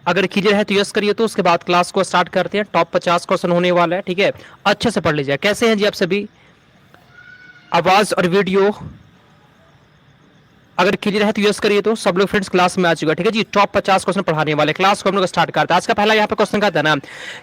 अगर क्लियर है तो यस करिए, तो उसके बाद क्लास को स्टार्ट करते हैं। टॉप 50 क्वेश्चन होने वाला है, ठीक है, अच्छे से पढ़ लीजिए। कैसे हैं जी आप सभी? आवाज और वीडियो अगर क्लियर है तो यस करिए, तो सब लोग फ्रेंड्स क्लास में आ चुका है, ठीक है जी। टॉप 50 क्वेश्चन पढ़ाने वाले क्लास को हम लोग स्टार्ट करते हैं। आज का पहला यहाँ पे क्वेश्चन का था ना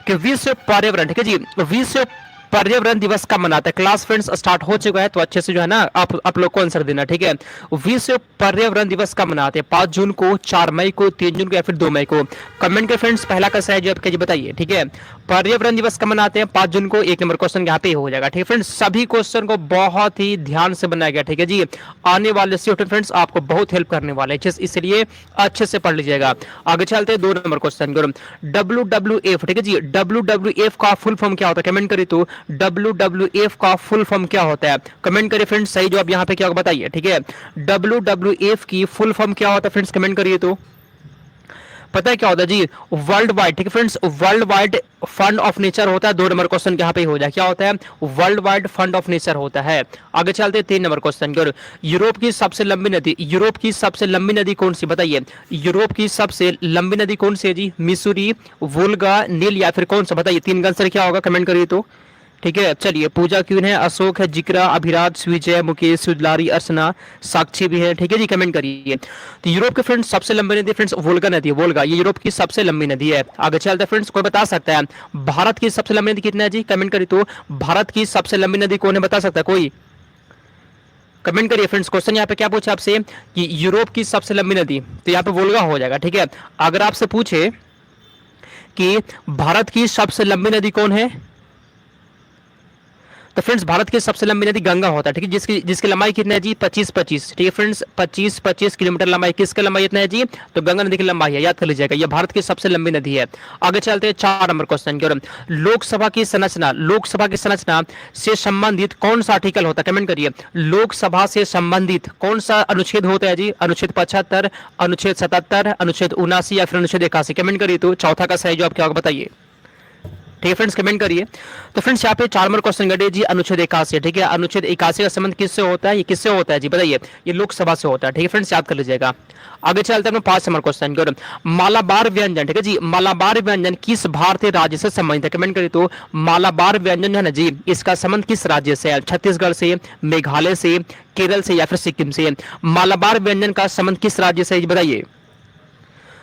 कि विश्व पर्यावरण, ठीक है जी, विश्व पर्यावरण दिवस कब मनाते हैं? क्लास फ्रेंड्स स्टार्ट हो चुका है, तो अच्छे से जो है ना आप लोग को आंसर देना, ठीक है। विश्व पर्यावरण दिवस कब मनाते हैं? 5 जून को, 4 मई को, 3 जून को या फिर 2 मई को? कमेंट के फ्रेंड्स पहला कैसा है जो आपके जी बताइए, ठीक है। पर्यावरण दिवस कब मनाते हैं? 5 जून को। 1 नंबर क्वेश्चन यहाँ पे हो जाएगा, ठीक है फ्रेंड्स। सभी क्वेश्चन को बहुत ही ध्यान से बनाया गया, ठीक है जी। आने वाले शिफ्ट फ्रेंड्स आपको बहुत हेल्प करने वाले हैं, इसलिए अच्छे से पढ़ लीजिएगा। आगे चलते हैं 2 नंबर क्वेश्चन को। WWF, ठीक है जी, WWF का फुल फॉर्म क्या होता है? कमेंट करिए तो WWF का फुल फॉर्म क्या होता है? कमेंट करिए फ्रेंड्स, सही जवाब यहाँ पे क्या होगा बताइए, ठीक है। WWF की फुल फॉर्म क्या होता है फ्रेंड्स? कमेंट करिए तो। पता है क्या होता है जी? वर्ल्ड वाइड, ठीक है friends, world wide fund of nature होता है। 2 नंबर क्वेश्चन यहाँ पे हो जाए, क्या होता है? World wide fund of nature होता है। आगे चलते हैं 3 नंबर क्वेश्चन की। यूरोप की सबसे लंबी नदी, यूरोप की सबसे लंबी नदी कौन सी बताइए? यूरोप की सबसे लंबी नदी कौन सी है जी? मिसूरी, वोल्गा, नील या फिर कौन सा? बताइए, 3 का आंसर क्या होगा? कमेंट करिए तो, ठीक है। चलिए, पूजा क्वीन है, अशोक है, जिक्रा, अभिराज, विजय, मुकेश, सुजलारी, अर्चना, साक्षी भी है, ठीक है जी। कमेंट करिए। तो यूरोप के फ्रेंड्स सबसे लंबी नदी फ्रेंड्स वोल्गा नदी है, वोल्गा, ये यूरोप की सबसे लंबी नदी है। आगे चलते हैं फ्रेंड्स, कोई बता सकता है भारत की सबसे लंबी नदी कितना है जी? कमेंट करिए तो। भारत की सबसे लंबी नदी कौन है, बता सकता है कोई? कमेंट करिए फ्रेंड्स। क्वेश्चन यहाँ पे क्या पूछा आपसे कि यूरोप की सबसे लंबी नदी, तो यहाँ पे वोल्गा हो जाएगा, ठीक है। अगर आपसे पूछे कि भारत की सबसे लंबी नदी कौन है, तो फ्रेंड्स भारत की सबसे लंबी नदी गंगा होता है, ठीक है, जिसकी लंबाई कितनी है जी? 25 ठीक है फ्रेंड्स, 25 किलोमीटर लंबाई। किसकी लंबाई इतना है जी? तो गंगा नदी की लंबाई है, याद कर लीजिएगा, ये भारत की सबसे लंबी नदी है। आगे चलते हैं 4 नंबर क्वेश्चन की ओर। लोकसभा की संरचना, लोकसभा की संरचना से संबंधित कौन सा आर्टिकल होता है? कमेंट करिए। लोकसभा से संबंधित कौन सा अनुच्छेद होता है जी? अनुच्छेद 75, अनुच्छेद 77, अनुच्छेद 79 या फिर अनुच्छेद 81? कमेंट करिए तो चौथा का सही जवाब क्या होगा बताइए, ठीक है फ्रेंड्स, कमेंट करिए। तो फ्रेंड्स यहाँ पे 4 नंबर क्वेश्चन गए जी, अनुच्छेद 81, ठीक है। अनुच्छेद 81 का संबंध किससे होता है? ये किससे होता है जी बताइए? ये लोकसभा से होता है, ठीक है फ्रेंड्स, याद कर लीजिएगा। आगे चलते हैं 5 नंबर क्वेश्चन की ओर। मालाबार व्यंजन, ठीक है जी, मालाबार व्यंजन किस भारतीय राज्य से संबंधित है? कमेंट करिए तो। मालाबार व्यंजन है ना जी, इसका संबंध किस राज्य से है? छत्तीसगढ़ से, मेघालय से, केरल से या फिर सिक्किम से? मालाबार व्यंजन का संबंध किस राज्य से बताइए?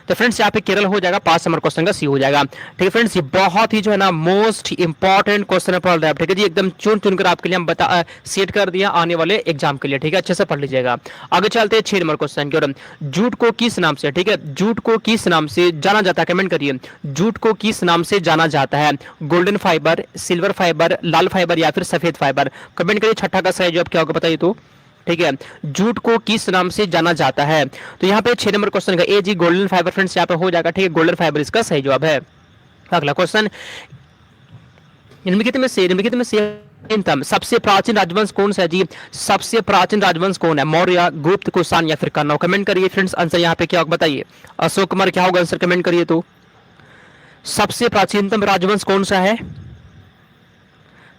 तो फ्रेंड्स यहाँ पे केरल हो जाएगा, 5 नंबर क्वेश्चन का सी हो जाएगा, ठीक है फ्रेंड्स। ये बहुत ही जो है ना मोस्ट इंपॉर्टेंट क्वेश्चन है पढ़ रहे हैं, ठीक है जी, एकदम चुन चुन कर आपके लिए हम बता सेट कर दिया आने वाले एग्जाम के लिए, ठीक है, अच्छे से पढ़ लीजिएगा। आगे चलते हैं 6 नंबर क्वेश्चन की ओर। जूट को किस नाम से, ठीक है, जूट को किस नाम से जाना जाता है? कमेंट करिए। जूट को किस नाम से जाना जाता है? गोल्डन फाइबर, सिल्वर फाइबर, लाल फाइबर या फिर सफेद फाइबर? कमेंट करिए, छठा का सही जवाब क्या होगा बताइए तो, ठीक है। जूट को किस नाम से जाना जाता है? तो यहाँ पे 6 नंबर क्वेश्चन का ए जी गोल्डन फाइबर फ्रेंड्स यहाँ पे हो जाएगा, ठीक है, गोल्डन फाइबर इसका सही जवाब है। अगला क्वेश्चन, निम्नलिखित में से सबसे प्राचीन राजवंश कौन सा है जी? सबसे प्राचीन राजवंश कौन है? मौर्य, गुप्त, कुषाण या फिर कन्नौज? कमेंट करिए फ्रेंड्स, आंसर यहाँ पे क्या होगा बताइए। अशोक कुमार क्या होगा आंसर? कमेंट करिए तो। सबसे प्राचीनतम राजवंश कौन सा है?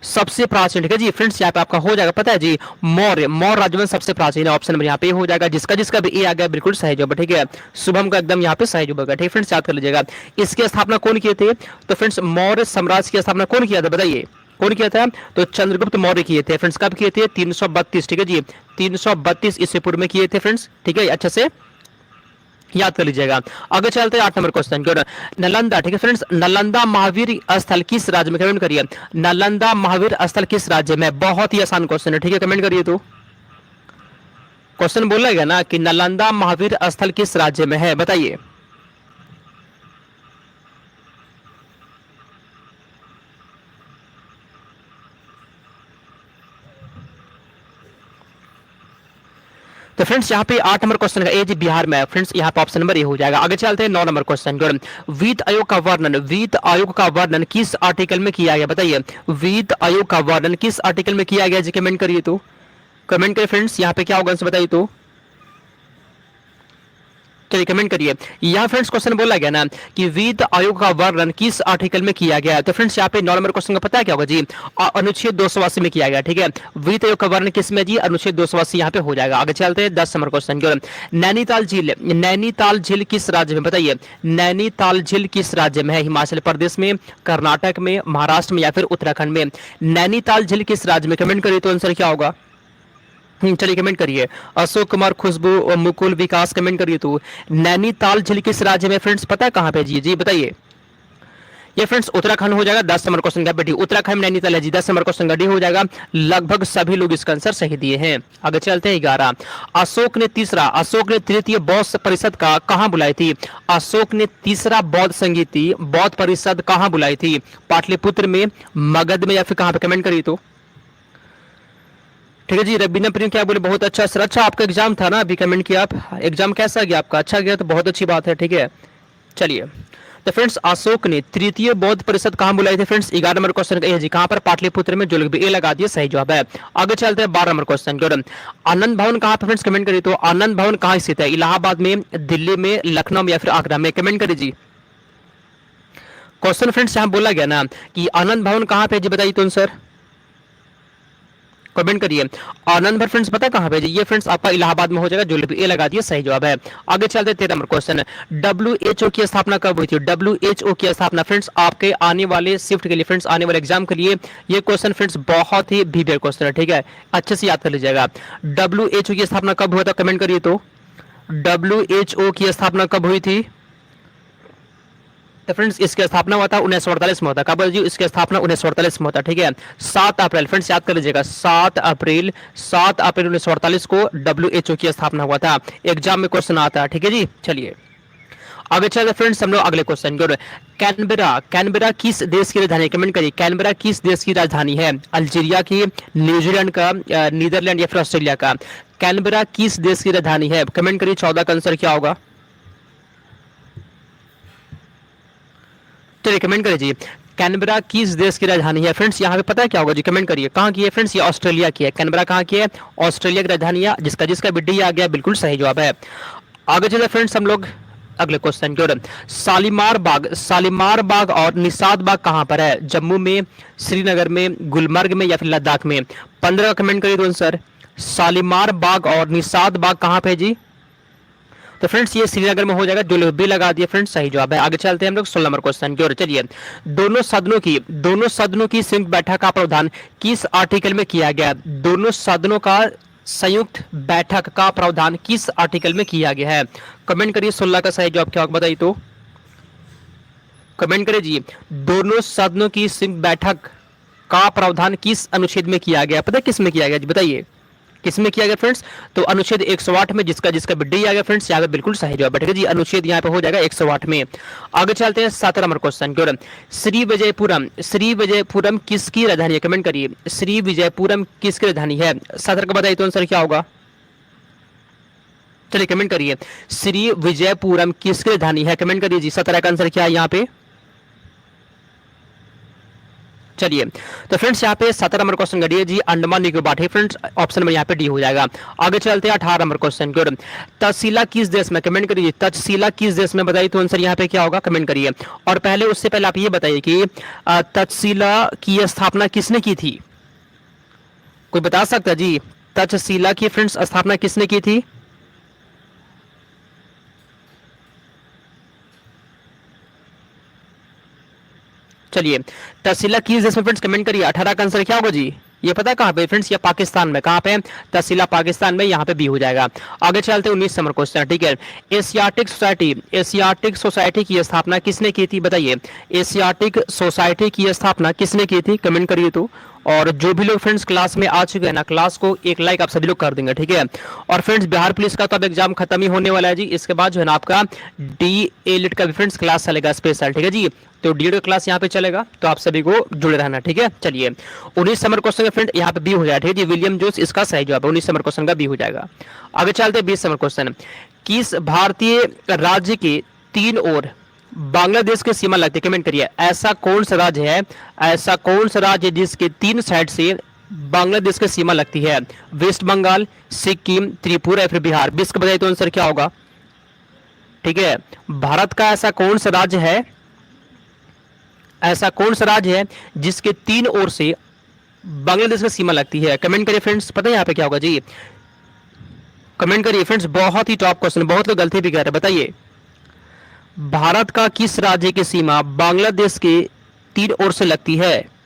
सबसे प्राचीन, ठीक है जी फ्रेंड्स, यहाँ पे आपका हो जाएगा पता है जी, मौर्य, मौर्य राजवंश सबसे प्राचीन है। ऑप्शन नंबर यहाँ पे हो जाएगा, जिसका जिसका भी ए आ गया बिल्कुल सही जवाब, ठीक है। शुभम का एकदम यहाँ पे सही जवाब होगा, ठीक फ्रेंड्स, याद कर लीजिएगा। इसकी स्थापना कौन किए थे? तो फ्रेंड्स मौर्य साम्राज्य की स्थापना कौन किया था बताइए? कौन किया था? तो चंद्रगुप्त मौर्य किए थे फ्रेंड्स। कब किए थे? 332, ठीक है जी, 332 ईस्वी पूर्व में किए थे फ्रेंड्स, ठीक है, अच्छे से याद कर लीजिएगा। आगे चलते हैं 8 नंबर क्वेश्चन की ओर। नालंदा, ठीक है फ्रेंड्स, नालंदा महावीर स्थल किस राज्य में? कमेंट करिए। नालंदा महावीर स्थल किस राज्य में? बहुत ही आसान क्वेश्चन है, ठीक है, कमेंट करिए तो। क्वेश्चन बोला गया ना कि नालंदा महावीर स्थल किस राज्य में है, बताइए। तो फ्रेंड्स यहाँ पे 8 नंबर क्वेश्चन का ए जी बिहार में है फ्रेंड्स, यहाँ पे ऑप्शन नंबर ए हो जाएगा। आगे चलते हैं 9 नंबर क्वेश्चन की ओर। वित्त आयोग का वर्णन, वित्त आयोग का वर्णन किस आर्टिकल में किया गया बताइए? वित्त आयोग का वर्णन किस आर्टिकल में किया गया जी? कमेंट करिए तो। कमेंट करिए फ्रेंड्स, यहाँ पे क्या होगा आंसर बताइए तो। चलिए कमेंट करिए। यहाँ फ्रेंड्स क्वेश्चन बोला गया ना कि वित्त आयोग का वर्णन किस आर्टिकल में किया गया है, तो फ्रेंड्स यहाँ पे 9 नंबर क्वेश्चन का पता है क्या होगा जी, अनुच्छेद 280 में किया गया। ठीक है, वित्त आयोग का वर्णन किस में जी, अनुच्छेद 280 यहाँ पे हो जाएगा। आगे चलते हैं 10 नंबर क्वेश्चन की ओर। नैनीताल झील किस राज्य में, बताइए नैनीताल झील किस राज्य में है, हिमाचल प्रदेश में, कर्नाटक में, महाराष्ट्र में या फिर उत्तराखंड में। नैनीताल झील किस राज्य में, कमेंट करिए तो आंसर क्या होगा। चलिए कमेंट करिए। अशोक कुमार, खुशबू और मुकुल, विकास, कमेंट करिए तो नैनीताल झील किस राज्य में फ्रेंड्स पता है कहां पे जी, जी बताइए। ये फ्रेंड्स उत्तराखंड हो जाएगा। 10 नंबर क्वेश्चन का बेटी उत्तराखंड में नैनीताल है जी। 10 नंबर क्वेश्चन का डी हो जाएगा। लगभग सभी लोग इसका आंसर सही दिए हैं। आगे चलते हैं 11। अशोक ने तृतीय बौद्ध परिषद का कहां बुलाई थी, अशोक ने तीसरा बौद्ध परिषद कहां बुलाई थी, पाटलिपुत्र में, मगध में या फिर कहां पे, कमेंट करिए तो। ठीक है जी, रबीना प्रेम क्या बोले, बहुत अच्छा सर। अच्छा आपका एग्जाम था ना, अभी कमेंट किया आप, एग्जाम कैसा गया आपका, अच्छा गया तो बहुत अच्छी बात है। ठीक है, चलिए तो फ्रेंड्स अशोक ने तृतीय बौद्ध परिषद कहां बुलाई थी फ्रेंड्स, 11 नंबर क्वेश्चन का जी, कहां पर, पाटलिपुत्र में, जो लोग भी ए लगा दिए सही जवाब है। आगे चलते हैं 12 नंबर क्वेश्चन की ओर। आनंद भवन कहां पर फ्रेंड्स, कमेंट करिए तो आनंद भवन कहां स्थित है, इलाहाबाद में, दिल्ली में, लखनऊ में या फिर आगरा में, कमेंट करिए जी। क्वेश्चन फ्रेंड्स यहां बोला गया ना कि आनंद भवन कहां पे जी, बताइए तो सर, कमेंट करिए। आनंद भवन फ्रेंड्स पता कहां पे जी, ये फ्रेंड्स आपका इलाहाबाद में हो जाएगा, जो ए लगा दिए सही जवाब है। आगे चलते 13 नंबर क्वेश्चन। WHO की स्थापना कब हुई थी, WHO की स्थापना फ्रेंड्स आपके आने वाले शिफ्ट के लिए, फ्रेंड्स आने वाले एग्जाम के लिए ये क्वेश्चन फ्रेंड्स बहुत ही भीतर क्वेश्चन है। ठीक है, अच्छे से याद कर लीजिएगा। WHO की स्थापना कब हुआ था, कमेंट करिए तो WHO की स्थापना कब हुई थी, तो फ्रेंड्स इसकी स्थापना हुआ था 1948 में होता, कब जी, इसकी स्थापना 1948 में होता। ठीक है, 7 अप्रैल फ्रेंड्स याद कर लीजिएगा, 7 अप्रैल 1948 को WHO की स्थापना हुआ था। एग्जाम में क्वेश्चन आता है। ठीक है जी, चलिए आगे चलते फ्रेंड्स हम लोग अगले क्वेश्चन की ओर। कैनबेरा किस देश की राजधानी, कमेंट करिए। कैनबेरा किस देश की राजधानी है, अल्जीरिया की, न्यूजीलैंड का, नीदरलैंड या फिर ऑस्ट्रेलिया का। कैनबेरा किस देश की राजधानी है, कमेंट करिए। 14 का आंसर क्या होगा, तो कमेंट करिए जी। कैनबरा किस देश की राजधानी है फ्रेंड्स, यहाँ पे पता है क्या होगा जी, कमेंट करिए। कहाँ की है फ्रेंड्स, ये ऑस्ट्रेलिया की है। कैनबरा कहाँ की है, ऑस्ट्रेलिया की राजधानी है। जिसका बिड्डी आ गया बिल्कुल सही जवाब है। आगे चलते फ्रेंड्स हम लोग अगले क्वेश्चन की ओर। शालीमार बाग और निषाद बाग कहाँ पर है, जम्मू में, श्रीनगर में, गुलमर्ग में या फिर लद्दाख में। 15 कमेंट करिए तो सर, शालीमार बाग और निषाद बाग कहाँ पे जी, तो फ्रेंड्स ये श्रीनगर में हो जाएगा, जो भी लगा दिए फ्रेंड्स सही जवाब है। आगे चलते हैं हम लोग 16 नंबर क्वेश्चन की ओर। चलिए, दोनों सदनों की संयुक्त बैठक का प्रावधान किस आर्टिकल में किया गया, दोनों सदनों का संयुक्त बैठक का प्रावधान किस आर्टिकल में किया गया है, कमेंट करिए। 16 का सही जवाब क्या होगा बताइए तो, कमेंट करिए जी। दोनों सदनों की संयुक्त बैठक का प्रावधान किस अनुच्छेद में किया गया, पता है किस में किया गया जी, बताइए किसमें किया गया फ्रेंड्स, तो अनुच्छेद 108 में, जिसका बिड्डी आ गया फ्रेंड्स यहाँ पे बिल्कुल सही जवाब बैठेगा जी। अनुच्छेद यहाँ पे हो जाएगा 108 में। आगे चलते हैं 17 नंबर क्वेश्चन की ओर। श्री विजयपुरम किसकी राजधानी है, कमेंट करिए। श्री विजयपुरम किसकी राजधानी है, 17 का बताइए तो आंसर क्या होगा, चलिए कमेंट करिए। श्री विजयपुरम किसकी राजधानी है, कमेंट करिए जी। 17 का आंसर क्या है यहाँ पे, चलिए तो फ्रेंड्स यहाँ पे 17 नंबर क्वेश्चन करिए जी, अंडमान निकोबार। फ्रेंड्स ऑप्शन में यहाँ पे डी हो जाएगा। आगे चलते हैं 18 नंबर क्वेश्चन की ओर। तक्षशिला किस देश में, कमेंट करिए। तक्षशिला किस देश में बताइए तो आंसर यहाँ पे क्या होगा, कमेंट करिए। और उससे पहले आप ये बताइए कि तक्षशिला की स्थापना किसने की थी, कोई बता सकता है जी, तक्षशिला की फ्रेंड्स स्थापना किसने की थी, चलिए तक्षशिला किस देश में फ्रेंड्स, कमेंट करिए। 18 का आंसर क्या होगा जी, ये पता कहां पे फ्रेंड्स, ये पाकिस्तान में, कहां पे, तक्षशिला पाकिस्तान में, यहाँ पे भी हो जाएगा। आगे चलते हैं 19 नंबर क्वेश्चन। ठीक है, एशियाटिक सोसाइटी की स्थापना किसने की थी, बताइए। एशियाटिक सोसाइटी की स्थापना किसने की थी, कमेंट करिए तो। और जो भी लोग फ्रेंड्स क्लास में आ चुके हैं ना, क्लास को एक लाइक आप सभी लोग कर देंगे। ठीक है, और फ्रेंड्स बिहार पुलिस का तो अब एग्जाम खत्म ही होने वाला है जी। इसके बाद जो है ना आपका DA का भी फ्रेंड्स क्लास चलेगा स्पेशल। ठीक है जी, तो DA का क्लास यहाँ पे चलेगा, तो आप सभी को जुड़े रहना। ठीक है, चलिए 19 नंबर क्वेश्चन का फ्रेंड यहाँ पे बी हो जाएगा। ठीक है जी, विलियम जोस इसका सही जवाब है, 19 नंबर क्वेश्चन का बी हो जाएगा। आगे चलते हैं 20 नंबर क्वेश्चन। किस भारतीय राज्य के 3 ओर बांग्लादेश की सीमा लगती है, कमेंट करिए। ऐसा कौन सा राज्य है जिसके 3 साइड से बांग्लादेश की सीमा लगती है, वेस्ट बंगाल, सिक्किम, त्रिपुरा या फिर बिहार। 20 का बताइए तो आंसर क्या होगा, ठीक है, भारत का ऐसा कौन सा राज्य है जिसके 3 ओर से बांग्लादेश की सीमा लगती है? कमेंट करिए फ्रेंड्स, पता है यहाँ पे क्या होगा जी? कमेंट करिए फ्रेंड्स, बहुत ही टॉप क्वेश्चन, बहुत लोग गलती भी कर रहे हैं। बताइए, भारत का किस राज्य की सीमा बांग्लादेश के 3 ओर से लगती है?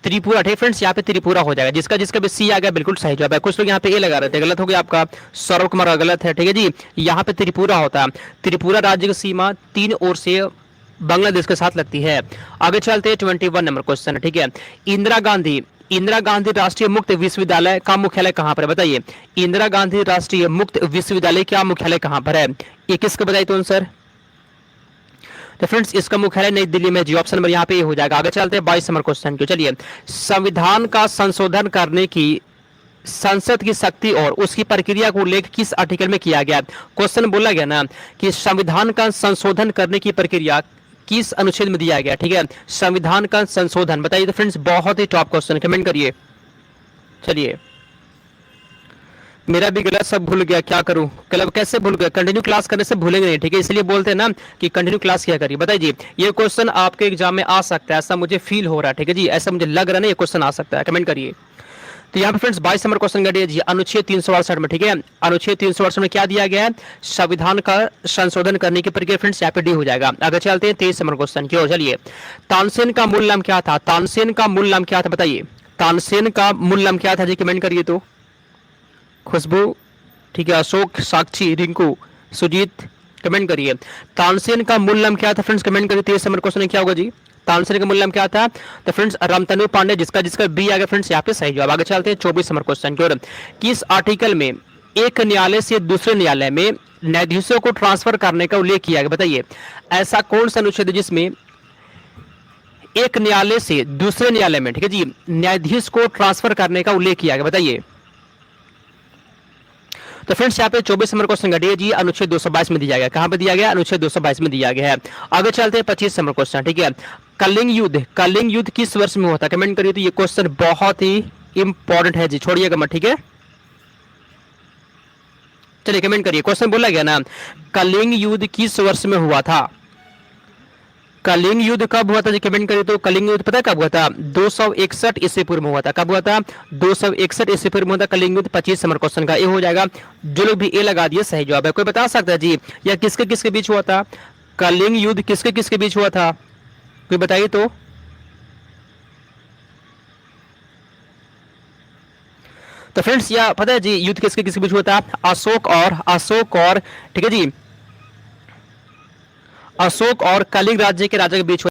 त्रिपुरा। ठीक फ्रेंड्स, यहाँ पे त्रिपुरा हो जाएगा। जिसका जिसका भी सी आ गया बिल्कुल सही जवाब है। कुछ लोग यहाँ पे ए लगा रहे थे, गलत हो गया आपका। सौरभ कुमार का गलत है। ठीक है जी, यहाँ पे त्रिपुरा होता है। त्रिपुरा राज्य की सीमा 3 ओर से बांग्लादेश के साथ लगती है। आगे चलते हैं, 21 नंबर क्वेश्चन। ठीक है, इंदिरा गांधी राष्ट्रीय मुक्त विश्वविद्यालय का मुख्यालय कहां पर है? बताइए, इंदिरा गांधी राष्ट्रीय मुक्त विश्वविद्यालय का मुख्यालय कहां पर है? ये किसका बताइए तो आंसर। तो फ्रेंड्स, इसका मुख्यालय नई दिल्ली में जी। ऑप्शन नंबर यहाँ पे हो जाएगा। आगे चलते हैं 22 नंबर क्वेश्चन को। चलिए, संविधान का संशोधन करने की संसद की शक्ति और उसकी प्रक्रिया को उल्लेख किस आर्टिकल में किया गया? क्वेश्चन बोला गया ना कि संविधान का संशोधन करने की प्रक्रिया किस अनुच्छेद में दिया गया? ठीक है, संविधान का संशोधन बताइए तो फ्रेंड्स, बहुत ही टॉप क्वेश्चन, कमेंट करिए। चलिए, मेरा भी गलत, सब भूल गया, क्या करूं? क्लब कैसे भूल गया? कंटिन्यू क्लास करने से भूलेंगे नहीं। ठीक है, इसलिए बोलते हैं ना कि कंटिन्यू क्लास किया करिए। बताइए, ये क्वेश्चन आपके एग्जाम में आ सकता है, ऐसा मुझे फील हो रहा है। ठीक है जी, ऐसा मुझे लग रहा है ना, ये क्वेश्चन आ सकता है। कमेंट करिए। तो यहाँ पे फ्रेंड्स 22 नंबर क्वेश्चन करिए जी, अनुच्छेद 368 में। ठीक है, अनुच्छेद 368 में क्या दिया गया है? संविधान का संशोधन करने की प्रक्रिया। फ्रेंड्स यहाँ पे डी हो जाएगा। आगे चलते हैं 23 नंबर क्वेश्चन की ओर। चलिए, तानसेन का मूल नाम क्या था? तानसेन का मूल नाम क्या था? बताइए, तानसेन का मूल नाम क्या था जी? कमेंट करिए तो। खुशबू, ठीक है, अशोक, साक्षी, रिंकू, सुजीत, कमेंट करिए। तानसेन का मूल नाम क्या था फ्रेंड्स? कमेंट करिए। 23 नंबर क्वेश्चन क्या होगा जी? तानसेन का मूल नाम क्या था? तो फ्रेंड्स रामतनु पांडे, जिसका जिसका बी आ गया फ्रेंड्स, यहाँ पे सही जवाब। आगे चलते हैं 24 नंबर क्वेश्चन की ओर। किस आर्टिकल में एक न्यायालय से दूसरे न्यायालय में न्यायाधीशों को ट्रांसफर करने का उल्लेख किया गया? बताइए, ऐसा कौन सा अनुच्छेद है जिसमें एक न्यायालय से दूसरे न्यायालय में, ठीक है जी, न्यायाधीश को ट्रांसफर करने का उल्लेख किया गया? बताइए। तो फ्रेंड्स यहाँ पे 24 नंबर क्वेश्चन घटिए जी, अनुच्छेद 222 में दिया गया। कहां पे दिया गया? अनुच्छेद 222 में दिया गया है। आगे चलते हैं 25 नंबर क्वेश्चन। ठीक है, कलिंग युद्ध किस वर्ष में हुआ था? कमेंट करिए। तो ये क्वेश्चन बहुत ही इंपॉर्टेंट है जी, छोड़िएगा मत। ठीक है, चलिए कमेंट करिए। क्वेश्चन बोला गया ना, कलिंग युद्ध किस वर्ष में हुआ था? कलिंग युद्ध कब हुआ था जी? कमेंट करिए तो। कलिंग युद्ध पता है कब हुआ था? 261 ईस्वी पूर्व में हुआ था। कब हुआ था? 261 ईस्वी पूर्व में हुआ था कलिंग युद्ध। 25 नंबर क्वेश्चन का ए हो जाएगा। जो लोग भी ए लगा दिए सही जवाब है। कोई बता सकता है जी, या किसके किसके बीच हुआ था? कलिंग युद्ध किसके किसके बीच हुआ था? कोई बताइए तो। तो फ्रेंड्स या पता है जी, युद्ध किसके किसके बीच हुआ था? अशोक और ठीक है जी, अशोक और कलिंग राज्य के राजा के बीच